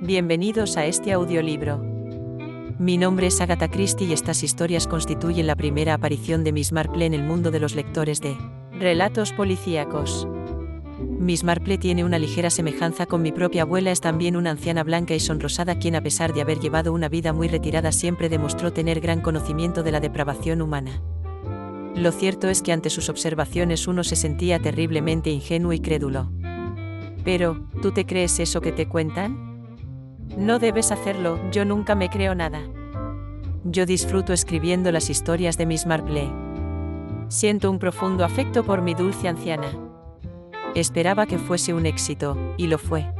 Bienvenidos a este audiolibro. Mi nombre es Agatha Christie y estas historias constituyen la primera aparición de Miss Marple en el mundo de los lectores de relatos policíacos. Miss Marple tiene una ligera semejanza con mi propia abuela, es también una anciana blanca y sonrosada quien, a pesar de haber llevado una vida muy retirada, siempre demostró tener gran conocimiento de la depravación humana. Lo cierto es que ante sus observaciones uno se sentía terriblemente ingenuo y crédulo. Pero, ¿tú te crees eso que te cuentan? No debes hacerlo, yo nunca me creo nada. Yo disfruto escribiendo las historias de Miss Marple. Siento un profundo afecto por mi dulce anciana. Esperaba que fuese un éxito, y lo fue.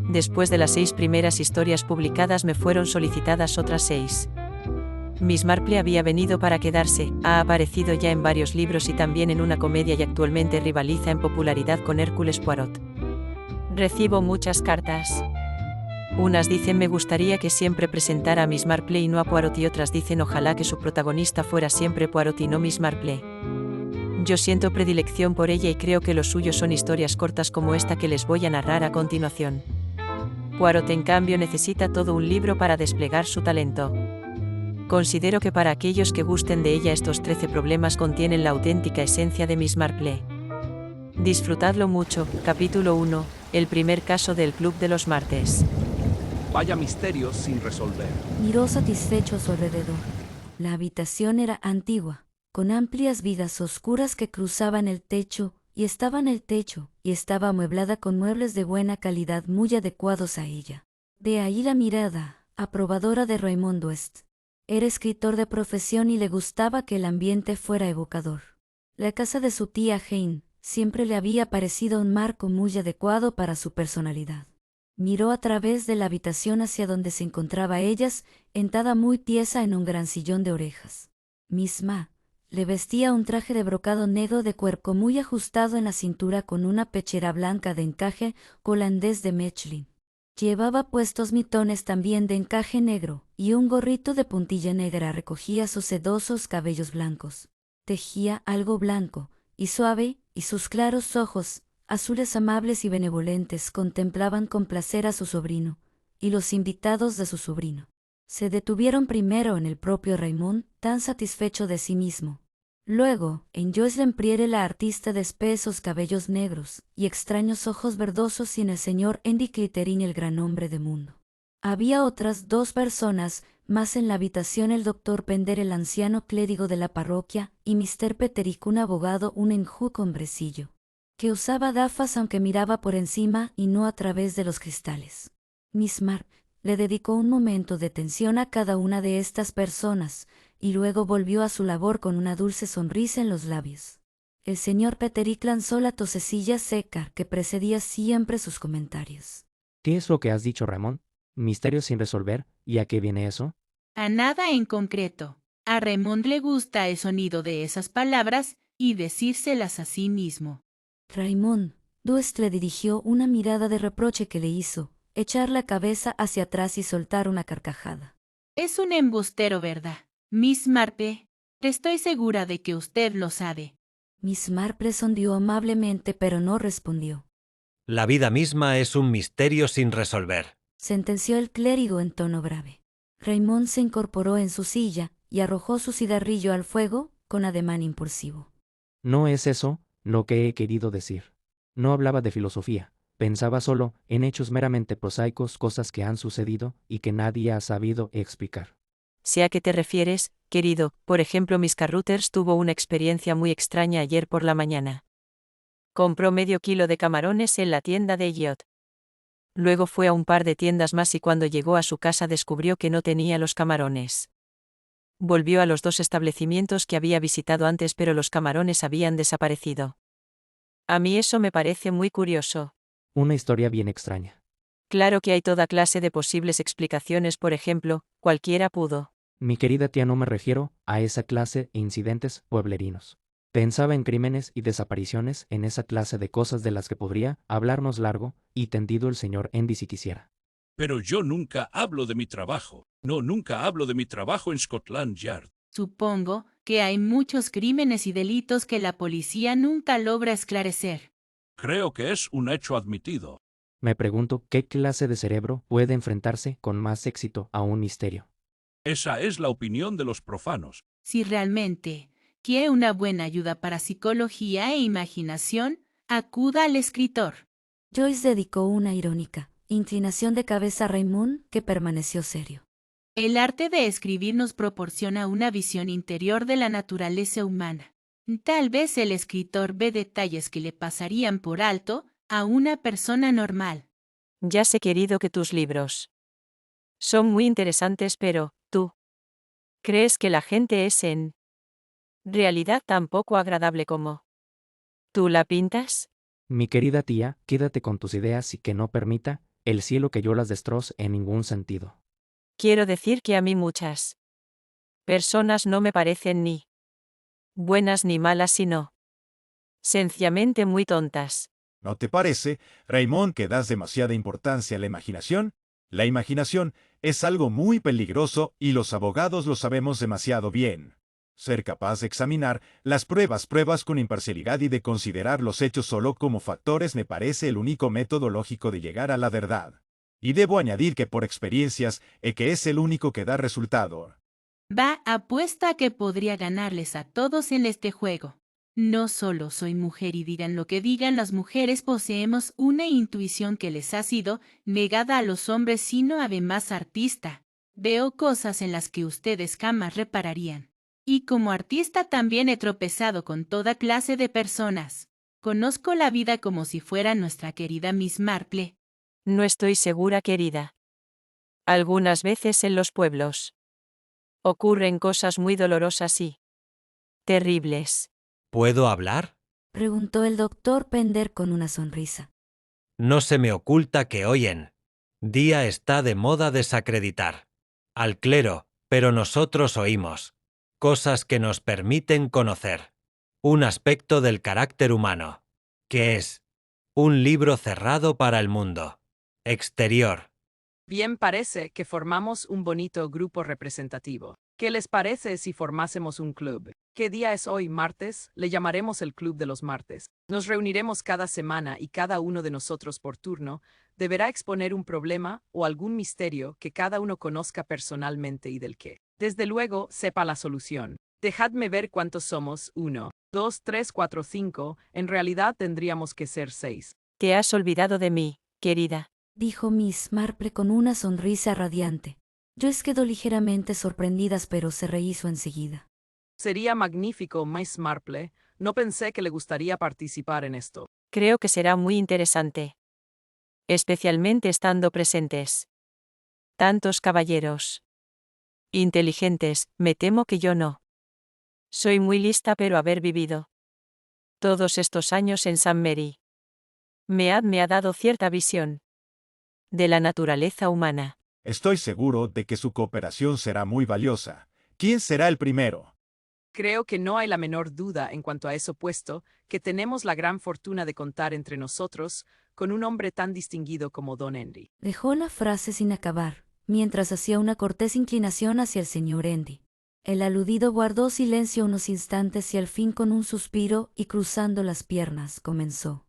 Después de las 6 primeras historias publicadas me fueron solicitadas otras 6. Miss Marple había venido para quedarse, ha aparecido ya en varios libros y también en una comedia y actualmente rivaliza en popularidad con Hércules Poirot. Recibo muchas cartas. Unas dicen me gustaría que siempre presentara a Miss Marple y no a Poirot, y otras dicen ojalá que su protagonista fuera siempre Poirot y no Miss Marple. Yo siento predilección por ella y creo que lo suyo son historias cortas como esta que les voy a narrar a continuación. Poirot, en cambio, necesita todo un libro para desplegar su talento. Considero que para aquellos que gusten de ella estos 13 problemas contienen la auténtica esencia de Miss Marple. Disfrutadlo mucho. Capítulo 1. El primer caso del Club de los Martes. Vaya misterios sin resolver. Miró satisfecho a su alrededor. La habitación era antigua, con amplias vigas oscuras que cruzaban el techo, y estaba amueblada con muebles de buena calidad muy adecuados a ella. De ahí la mirada aprobadora de Raymond West. Era escritor de profesión y le gustaba que el ambiente fuera evocador. La casa de su tía Jane siempre le había parecido un marco muy adecuado para su personalidad. Miró a través de la habitación hacia donde se encontraba ella, sentada muy tiesa en un gran sillón de orejas. Miss Ma le vestía un traje de brocado negro de cuerpo muy ajustado en la cintura con una pechera blanca de encaje holandés de Mechlin. Llevaba puestos mitones también de encaje negro, y un gorrito de puntilla negra recogía sus sedosos cabellos blancos. Tejía algo blanco y suave, y sus claros ojos, azules amables y benevolentes, contemplaban con placer a su sobrino, y los invitados de su sobrino. Se detuvieron primero en el propio Raymond, tan satisfecho de sí mismo. Luego, en Jocelyn Priere, la artista de espesos cabellos negros y extraños ojos verdosos, y en el señor Henry Clitterin, el gran hombre de mundo. Había otras 2 personas más en la habitación: el doctor Pender, el anciano clérigo de la parroquia, y Mr. Petterick, un abogado, un enjuto hombrecillo, que usaba gafas aunque miraba por encima y no a través de los cristales. Miss Marple le dedicó un momento de atención a cada una de estas personas, y luego volvió a su labor con una dulce sonrisa en los labios. El señor Petterick lanzó la tosecilla seca que precedía siempre sus comentarios. ¿Qué es lo que has dicho, Ramón? ¿Misterios sin resolver? ¿Y a qué viene eso? A nada en concreto. A Raymond le gusta el sonido de esas palabras y decírselas a sí mismo. Raymond West le dirigió una mirada de reproche que le hizo echar la cabeza hacia atrás y soltar una carcajada. Es un embustero, ¿verdad, Miss Marple? Estoy segura de que usted lo sabe. Miss Marple sonrió amablemente, pero no respondió. La vida misma es un misterio sin resolver, Sentenció el clérigo en tono grave. Raymond se incorporó en su silla y arrojó su cigarrillo al fuego con ademán impulsivo. No es eso lo que he querido decir. No hablaba de filosofía. Pensaba solo en hechos meramente prosaicos, cosas que han sucedido y que nadie ha sabido explicar. ¿Sé a qué te refieres, querido? Por ejemplo, Miss Carruthers tuvo una experiencia muy extraña ayer por la mañana. Compró medio kilo de camarones en la tienda de Elliot. Luego fue a un par de tiendas más y cuando llegó a su casa descubrió que no tenía los camarones. Volvió a los 2 establecimientos que había visitado antes, pero los camarones habían desaparecido. A mí eso me parece muy curioso. Una historia bien extraña. Claro que hay toda clase de posibles explicaciones, por ejemplo, cualquiera pudo. Mi querida tía, no me refiero a esa clase de incidentes pueblerinos. Pensaba en crímenes y desapariciones, en esa clase de cosas de las que podría hablarnos largo y tendido el señor Henry si quisiera. Pero yo nunca hablo de mi trabajo. No, nunca hablo de mi trabajo en Scotland Yard. Supongo que hay muchos crímenes y delitos que la policía nunca logra esclarecer. Creo que es un hecho admitido. Me pregunto qué clase de cerebro puede enfrentarse con más éxito a un misterio. Esa es la opinión de los profanos. Si realmente quiere una buena ayuda para psicología e imaginación, acuda al escritor. Joyce dedicó una irónica inclinación de cabeza a Raymond, que permaneció serio. El arte de escribir nos proporciona una visión interior de la naturaleza humana. Tal vez el escritor ve detalles que le pasarían por alto a una persona normal. Ya sé, querido, que tus libros son muy interesantes, pero, ¿tú crees que la gente es en realidad tan poco agradable como tú la pintas? Mi querida tía, quédate con tus ideas y que no permita el cielo que yo las destroce en ningún sentido. Quiero decir que a mí muchas personas no me parecen ni buenas ni malas, sino sencillamente muy tontas. ¿No te parece, Raymond, que das demasiada importancia a la imaginación? La imaginación es algo muy peligroso y los abogados lo sabemos demasiado bien. Ser capaz de examinar las pruebas con imparcialidad y de considerar los hechos solo como factores me parece el único método lógico de llegar a la verdad. Y debo añadir que por experiencias, que es el único que da resultado. Va, apuesta a que podría ganarles a todos en este juego. No solo soy mujer y digan lo que digan las mujeres, poseemos una intuición que les ha sido negada a los hombres, sino además artista. Veo cosas en las que ustedes jamás repararían. Y como artista también he tropezado con toda clase de personas. Conozco la vida como si fuera nuestra querida Miss Marple. No estoy segura, querida. Algunas veces en los pueblos ocurren cosas muy dolorosas y terribles. ¿Puedo hablar? Preguntó el doctor Pender con una sonrisa. No se me oculta que hoy en día está de moda desacreditar al clero, pero nosotros oímos cosas que nos permiten conocer un aspecto del carácter humano, que es un libro cerrado para el mundo exterior. Bien, parece que formamos un bonito grupo representativo. ¿Qué les parece si formásemos un club? ¿Qué día es hoy? Martes. Le llamaremos el Club de los Martes. Nos reuniremos cada semana y cada uno de nosotros por turno deberá exponer un problema o algún misterio que cada uno conozca personalmente y del que, desde luego, sepa la solución. Dejadme ver cuántos somos. 1, 2, 3, 4, 5. En realidad tendríamos que ser 6. Te has olvidado de mí, querida. Dijo Miss Marple con una sonrisa radiante. Joyce quedó ligeramente sorprendida, pero se rehizo enseguida. Sería magnífico, Miss Marple. No pensé que le gustaría participar en esto. Creo que será muy interesante. Especialmente estando presentes tantos caballeros inteligentes. Me temo que yo no soy muy lista, pero haber vivido todos estos años en St. Mary me ha dado cierta visión de la naturaleza humana. Estoy seguro de que su cooperación será muy valiosa. ¿Quién será el primero? Creo que no hay la menor duda en cuanto a eso, puesto que tenemos la gran fortuna de contar entre nosotros con un hombre tan distinguido como Don Henry. Dejó la frase sin acabar, mientras hacía una cortés inclinación hacia el señor Henry. El aludido guardó silencio unos instantes y al fin, con un suspiro y cruzando las piernas, comenzó.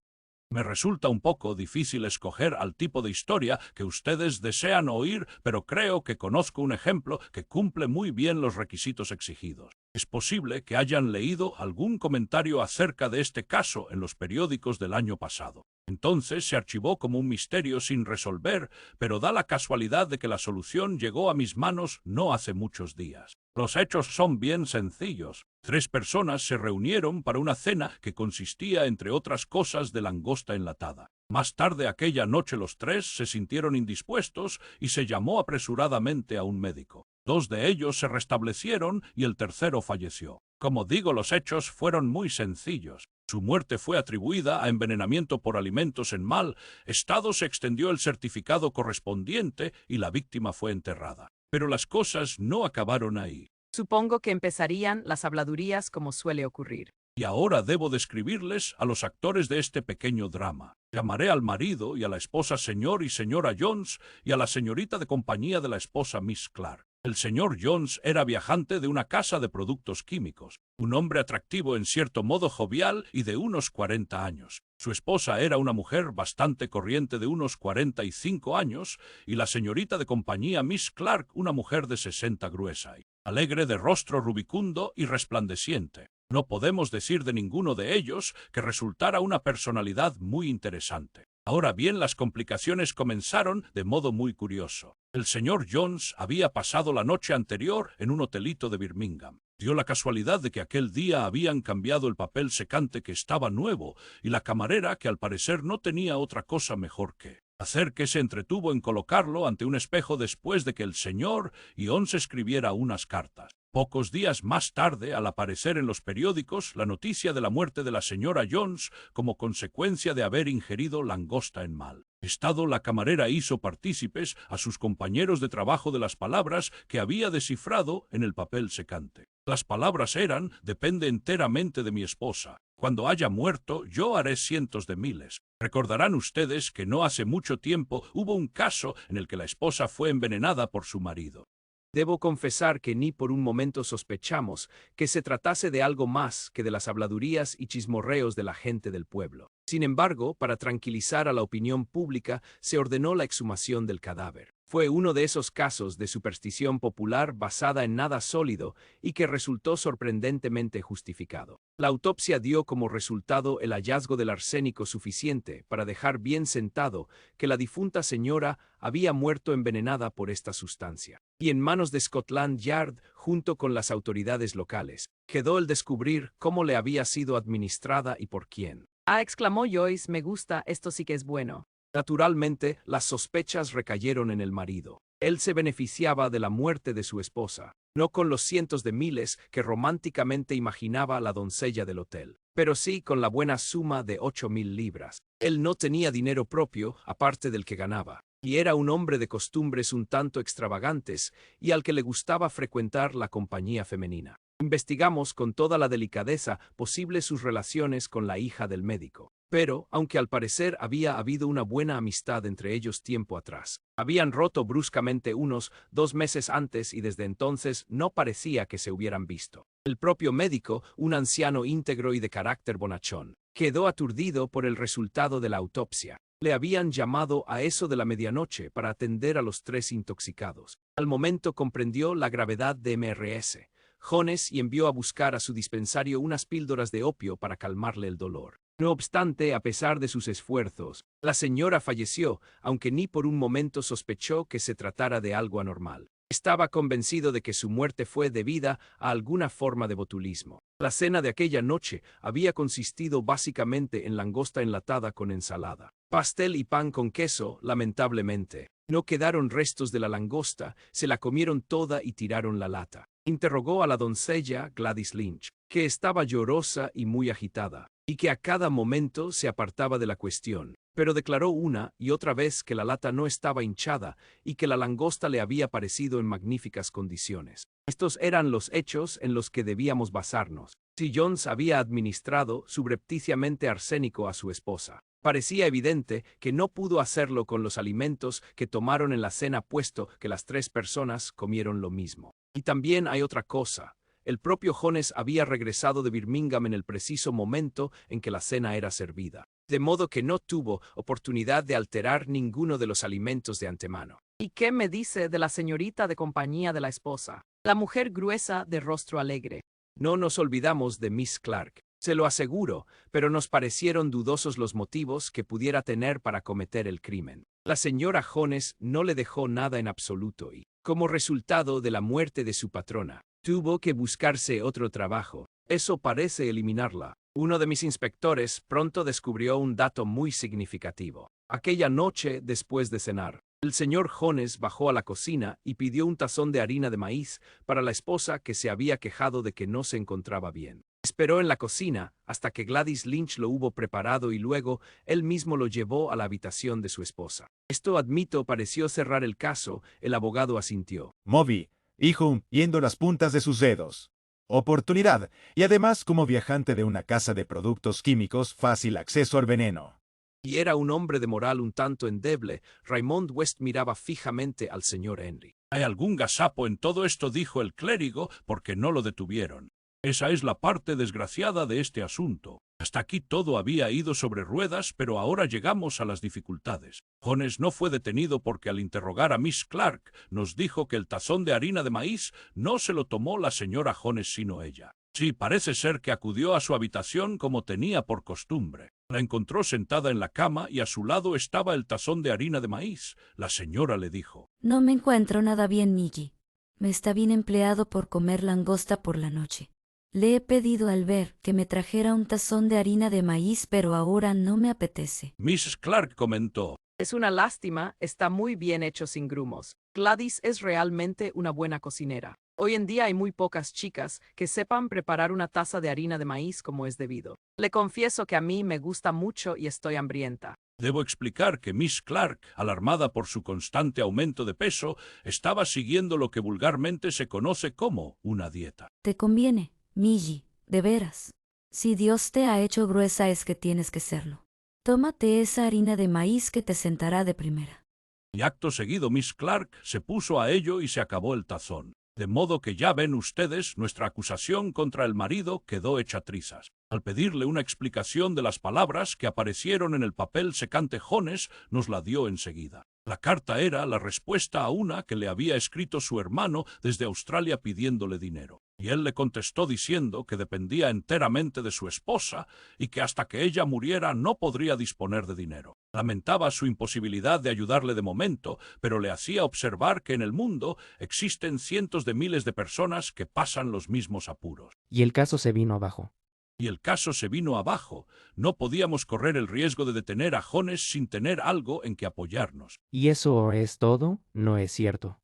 Me resulta un poco difícil escoger al tipo de historia que ustedes desean oír, pero creo que conozco un ejemplo que cumple muy bien los requisitos exigidos. Es posible que hayan leído algún comentario acerca de este caso en los periódicos del año pasado. Entonces se archivó como un misterio sin resolver, pero da la casualidad de que la solución llegó a mis manos no hace muchos días. Los hechos son bien sencillos. 3 personas se reunieron para una cena que consistía, entre otras cosas, de langosta enlatada. Más tarde aquella noche los 3 se sintieron indispuestos y se llamó apresuradamente a un médico. 2 de ellos se restablecieron y el tercero falleció. Como digo, los hechos fueron muy sencillos. Su muerte fue atribuida a envenenamiento por alimentos en mal estado, se extendió el certificado correspondiente y la víctima fue enterrada. Pero las cosas no acabaron ahí. Supongo que empezarían las habladurías como suele ocurrir. Y ahora debo describirles a los actores de este pequeño drama. Llamaré al marido y a la esposa señor y señora Jones y a la señorita de compañía de la esposa Miss Clark. El señor Jones era viajante de una casa de productos químicos, un hombre atractivo en cierto modo jovial y de unos 40 años. Su esposa era una mujer bastante corriente de unos 45 años y la señorita de compañía Miss Clark una mujer de 60 gruesa y alegre de rostro rubicundo y resplandeciente. No podemos decir de ninguno de ellos que resultara una personalidad muy interesante. Ahora bien, las complicaciones comenzaron de modo muy curioso. El señor Jones había pasado la noche anterior en un hotelito de Birmingham. Dio la casualidad de que aquel día habían cambiado el papel secante que estaba nuevo y la camarera, que al parecer no tenía otra cosa mejor que hacer, que se entretuvo en colocarlo ante un espejo después de que el señor Jones escribiera unas cartas. Pocos días más tarde, al aparecer en los periódicos la noticia de la muerte de la señora Jones como consecuencia de haber ingerido langosta en mal estado, la camarera hizo partícipes a sus compañeros de trabajo de las palabras que había descifrado en el papel secante. Las palabras eran: depende enteramente de mi esposa. Cuando haya muerto, yo haré cientos de miles. Recordarán ustedes que no hace mucho tiempo hubo un caso en el que la esposa fue envenenada por su marido. Debo confesar que ni por un momento sospechamos que se tratase de algo más que de las habladurías y chismorreos de la gente del pueblo. Sin embargo, para tranquilizar a la opinión pública, se ordenó la exhumación del cadáver. Fue uno de esos casos de superstición popular basada en nada sólido y que resultó sorprendentemente justificado. La autopsia dio como resultado el hallazgo del arsénico suficiente para dejar bien sentado que la difunta señora había muerto envenenada por esta sustancia. Y en manos de Scotland Yard, junto con las autoridades locales, quedó el descubrir cómo le había sido administrada y por quién. Ah, exclamó Joyce, me gusta, esto sí que es bueno. Naturalmente, las sospechas recayeron en el marido. Él se beneficiaba de la muerte de su esposa, no con los cientos de miles que románticamente imaginaba la doncella del hotel, pero sí con la buena suma de 8.000 libras. Él no tenía dinero propio, aparte del que ganaba, y era un hombre de costumbres un tanto extravagantes y al que le gustaba frecuentar la compañía femenina. Investigamos con toda la delicadeza posible sus relaciones con la hija del médico. Pero, aunque al parecer había habido una buena amistad entre ellos tiempo atrás, habían roto bruscamente unos 2 meses antes y desde entonces no parecía que se hubieran visto. El propio médico, un anciano íntegro y de carácter bonachón, quedó aturdido por el resultado de la autopsia. Le habían llamado a eso de la medianoche para atender a los 3 intoxicados. Al momento comprendió la gravedad de Mrs. Jones y envió a buscar a su dispensario unas píldoras de opio para calmarle el dolor. No obstante, a pesar de sus esfuerzos, la señora falleció, aunque ni por un momento sospechó que se tratara de algo anormal. Estaba convencido de que su muerte fue debida a alguna forma de botulismo. La cena de aquella noche había consistido básicamente en langosta enlatada con ensalada, pastel y pan con queso. Lamentablemente, no quedaron restos de la langosta, se la comieron toda y tiraron la lata. Interrogó a la doncella Gladys Lynch, que estaba llorosa y muy agitada, y que a cada momento se apartaba de la cuestión, pero declaró una y otra vez que la lata no estaba hinchada y que la langosta le había parecido en magníficas condiciones. Estos eran los hechos en los que debíamos basarnos. Si Jones había administrado subrepticiamente arsénico a su esposa, parecía evidente que no pudo hacerlo con los alimentos que tomaron en la cena, puesto que las 3 personas comieron lo mismo. Y también hay otra cosa. El propio Jones había regresado de Birmingham en el preciso momento en que la cena era servida, de modo que no tuvo oportunidad de alterar ninguno de los alimentos de antemano. ¿Y qué me dice de la señorita de compañía de la esposa? La mujer gruesa de rostro alegre. No nos olvidamos de Miss Clark, se lo aseguro, pero nos parecieron dudosos los motivos que pudiera tener para cometer el crimen. La señora Jones no le dejó nada en absoluto y, como resultado de la muerte de su patrona, tuvo que buscarse otro trabajo. Eso parece eliminarla. Uno de mis inspectores pronto descubrió un dato muy significativo. Aquella noche, después de cenar, el señor Jones bajó a la cocina y pidió un tazón de harina de maíz para la esposa que se había quejado de que no se encontraba bien. Esperó en la cocina hasta que Gladys Lynch lo hubo preparado y luego él mismo lo llevó a la habitación de su esposa. Esto, admito, pareció cerrar el caso. El abogado asintió. Moby, hijo, yendo las puntas de sus dedos. Oportunidad, y además como viajante de una casa de productos químicos, fácil acceso al veneno. Y era un hombre de moral un tanto endeble. Raymond West miraba fijamente al señor Henry. Hay algún gazapo en todo esto, dijo el clérigo, porque no lo detuvieron. Esa es la parte desgraciada de este asunto. Hasta aquí todo había ido sobre ruedas, pero ahora llegamos a las dificultades. Jones no fue detenido porque al interrogar a Miss Clark nos dijo que el tazón de harina de maíz no se lo tomó la señora Jones sino ella. Sí, parece ser que acudió a su habitación como tenía por costumbre. La encontró sentada en la cama y a su lado estaba el tazón de harina de maíz. La señora le dijo: No me encuentro nada bien, Millie. Me está bien empleado por comer langosta por la noche. Le he pedido al ver que me trajera un tazón de harina de maíz, pero ahora no me apetece. Miss Clark comentó: Es una lástima, está muy bien hecho sin grumos. Gladys es realmente una buena cocinera. Hoy en día hay muy pocas chicas que sepan preparar una taza de harina de maíz como es debido. Le confieso que a mí me gusta mucho y estoy hambrienta. Debo explicar que Miss Clark, alarmada por su constante aumento de peso, estaba siguiendo lo que vulgarmente se conoce como una dieta. Te conviene, Millie, de veras. Si Dios te ha hecho gruesa es que tienes que serlo. Tómate esa harina de maíz que te sentará de primera. Y acto seguido Miss Clark se puso a ello y se acabó el tazón. De modo que ya ven ustedes, nuestra acusación contra el marido quedó hecha trizas. Al pedirle una explicación de las palabras que aparecieron en el papel secante, Jones nos la dio enseguida. La carta era la respuesta a una que le había escrito su hermano desde Australia pidiéndole dinero. Y él le contestó diciendo que dependía enteramente de su esposa y que hasta que ella muriera no podría disponer de dinero. Lamentaba su imposibilidad de ayudarle de momento, pero le hacía observar que en el mundo existen cientos de miles de personas que pasan los mismos apuros. Y el caso se vino abajo. Y el caso se vino abajo. No podíamos correr el riesgo de detener a Jones sin tener algo en que apoyarnos. ¿Y eso es todo? No es cierto.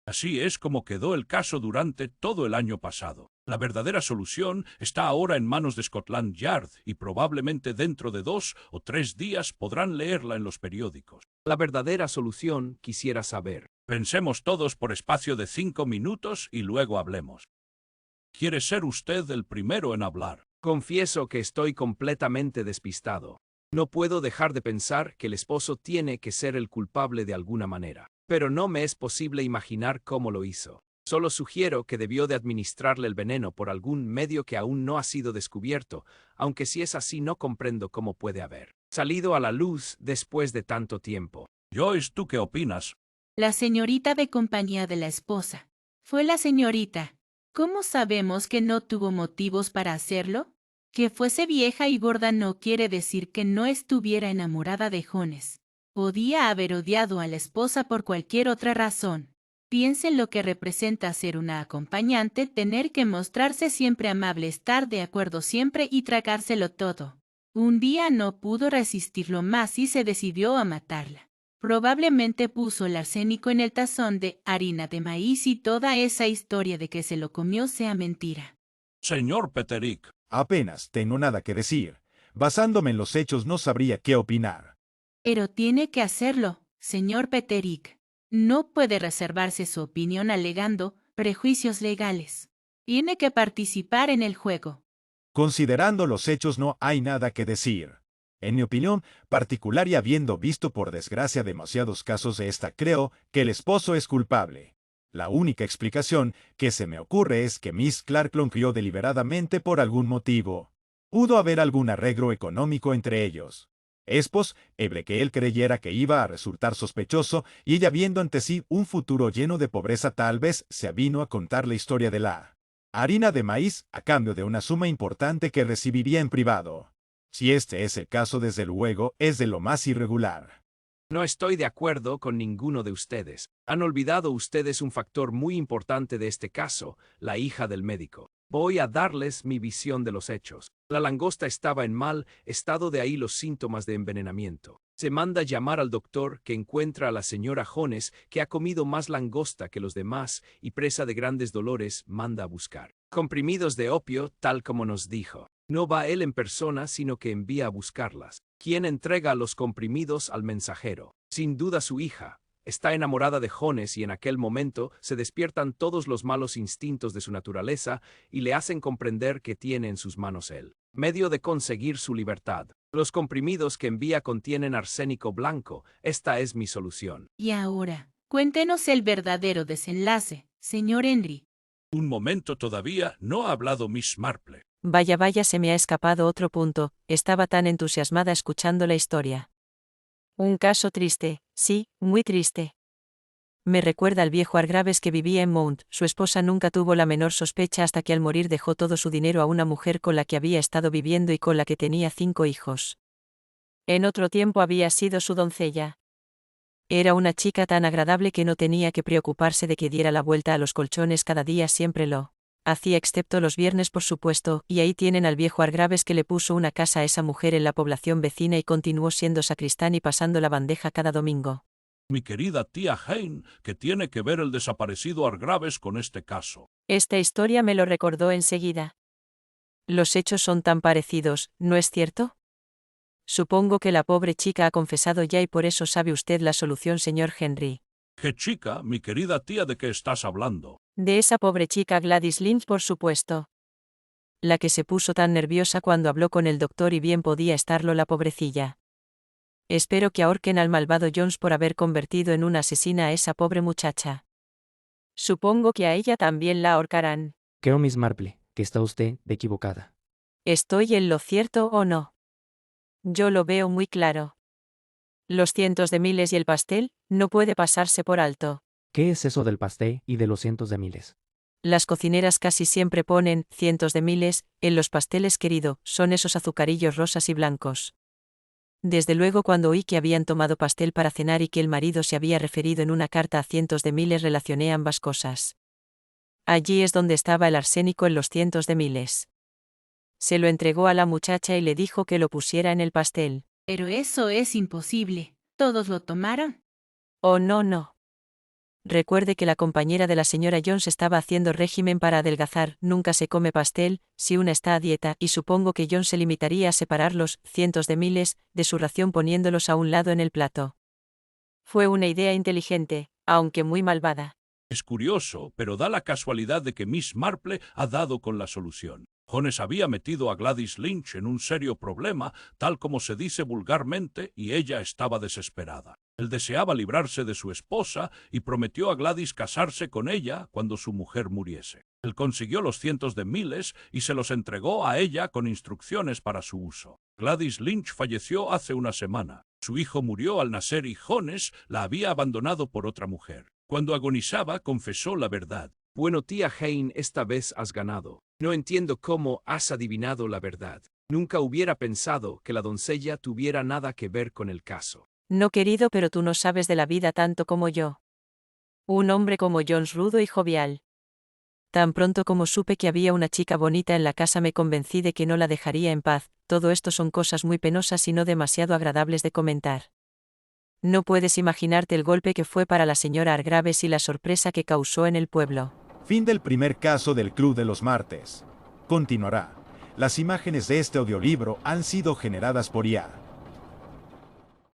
Así es como quedó el caso durante todo el año pasado. La verdadera solución está ahora en manos de Scotland Yard y probablemente dentro de 2 o 3 días podrán leerla en los periódicos. La verdadera solución quisiera saber. Pensemos todos por espacio de 5 minutos y luego hablemos. ¿Quiere ser usted el primero en hablar? Confieso que estoy completamente despistado. No puedo dejar de pensar que el esposo tiene que ser el culpable de alguna manera. Pero no me es posible imaginar cómo lo hizo. Solo sugiero que debió de administrarle el veneno por algún medio que aún no ha sido descubierto, aunque si es así no comprendo cómo puede haber salido a la luz después de tanto tiempo. Joyce, ¿tú qué opinas? La señorita de compañía de la esposa. Fue la señorita. ¿Cómo sabemos que no tuvo motivos para hacerlo? Que fuese vieja y gorda no quiere decir que no estuviera enamorada de Jones. Podía haber odiado a la esposa por cualquier otra razón. Piense en lo que representa ser una acompañante, tener que mostrarse siempre amable, estar de acuerdo siempre y tragárselo todo. Un día no pudo resistirlo más y se decidió a matarla. Probablemente puso el arsénico en el tazón de harina de maíz y toda esa historia de que se lo comió sea mentira. Señor Peterick. Apenas tengo nada que decir. Basándome en los hechos no sabría qué opinar. Pero tiene que hacerlo, señor Peterick. No puede reservarse su opinión alegando prejuicios legales. Tiene que participar en el juego. Considerando los hechos no hay nada que decir. En mi opinión particular y habiendo visto por desgracia demasiados casos de esta, creo que el esposo es culpable. La única explicación que se me ocurre es que Miss Clark lo crió deliberadamente por algún motivo. Pudo haber algún arreglo económico entre ellos. Es posible que él creyera que iba a resultar sospechoso y ella, viendo ante sí un futuro lleno de pobreza, tal vez se avino a contar la historia de la harina de maíz a cambio de una suma importante que recibiría en privado. Si este es el caso, desde luego, es de lo más irregular. No estoy de acuerdo con ninguno de ustedes. Han olvidado ustedes un factor muy importante de este caso, la hija del médico. Voy a darles mi visión de los hechos. La langosta estaba en mal estado, de ahí los síntomas de envenenamiento. Se manda llamar al doctor, que encuentra a la señora Jones, que ha comido más langosta que los demás y presa de grandes dolores, manda a buscar comprimidos de opio, tal como nos dijo. No va él en persona, sino que envía a buscarlas. ¿Quién entrega los comprimidos al mensajero? Sin duda su hija. Está enamorada de Jones y en aquel momento se despiertan todos los malos instintos de su naturaleza y le hacen comprender que tiene en sus manos el medio de conseguir su libertad. Los comprimidos que envía contienen arsénico blanco. Esta es mi solución. Y ahora, cuéntenos el verdadero desenlace, señor Henry. Un momento todavía, no ha hablado Miss Marple. Vaya, vaya, se me ha escapado otro punto, estaba tan entusiasmada escuchando la historia. Un caso triste, sí, muy triste. Me recuerda al viejo Hargraves que vivía en Mount. Su esposa nunca tuvo la menor sospecha hasta que al morir dejó todo su dinero a una mujer con la que había estado viviendo y con la que tenía 5 hijos. En otro tiempo había sido su doncella. Era una chica tan agradable que no tenía que preocuparse de que diera la vuelta a los colchones cada día, siempre lo hacía excepto los viernes, por supuesto, y ahí tienen al viejo Hargraves que le puso una casa a esa mujer en la población vecina y continuó siendo sacristán y pasando la bandeja cada domingo. Mi querida tía Jane, que tiene que ver el desaparecido Hargraves con este caso. Esta historia me lo recordó enseguida. Los hechos son tan parecidos, ¿no es cierto? Supongo que la pobre chica ha confesado ya y por eso sabe usted la solución, señor Henry. ¿Qué chica, mi querida tía, de qué estás hablando? De esa pobre chica Gladys Lynch, por supuesto. La que se puso tan nerviosa cuando habló con el doctor y bien podía estarlo la pobrecilla. Espero que ahorquen al malvado Jones por haber convertido en una asesina a esa pobre muchacha. Supongo que a ella también la ahorcarán. Creo, Miss Marple, que está usted equivocada. ¿Estoy en lo cierto o no? Yo lo veo muy claro. Los cientos de miles y el pastel, no puede pasarse por alto. ¿Qué es eso del pastel y de los cientos de miles? Las cocineras casi siempre ponen cientos de miles en los pasteles, querido, son esos azucarillos rosas y blancos. Desde luego, cuando oí que habían tomado pastel para cenar y que el marido se había referido en una carta a cientos de miles, relacioné ambas cosas. Allí es donde estaba el arsénico en los cientos de miles. Se lo entregó a la muchacha y le dijo que lo pusiera en el pastel. Pero eso es imposible. ¿Todos lo tomaron? Oh, no, no. Recuerde que la compañera de la señora Jones estaba haciendo régimen para adelgazar, nunca se come pastel, si una está a dieta, y supongo que Jones se limitaría a separar los cientos de miles de su ración poniéndolos a un lado en el plato. Fue una idea inteligente, aunque muy malvada. Es curioso, pero da la casualidad de que Miss Marple ha dado con la solución. Jones había metido a Gladys Lynch en un serio problema, tal como se dice vulgarmente, y ella estaba desesperada. Él deseaba librarse de su esposa y prometió a Gladys casarse con ella cuando su mujer muriese. Él consiguió los cientos de miles y se los entregó a ella con instrucciones para su uso. Gladys Lynch falleció hace una semana. Su hijo murió al nacer y Jones la había abandonado por otra mujer. Cuando agonizaba, confesó la verdad. Bueno, tía Jane, esta vez has ganado. No entiendo cómo has adivinado la verdad. Nunca hubiera pensado que la doncella tuviera nada que ver con el caso. No, querido, pero tú no sabes de la vida tanto como yo. Un hombre como Jones, rudo y jovial. Tan pronto como supe que había una chica bonita en la casa me convencí de que no la dejaría en paz. Todo esto son cosas muy penosas y no demasiado agradables de comentar. No puedes imaginarte el golpe que fue para la señora Hargraves y la sorpresa que causó en el pueblo. Fin del primer caso del Club de los Martes. Continuará. Las imágenes de este audiolibro han sido generadas por IA.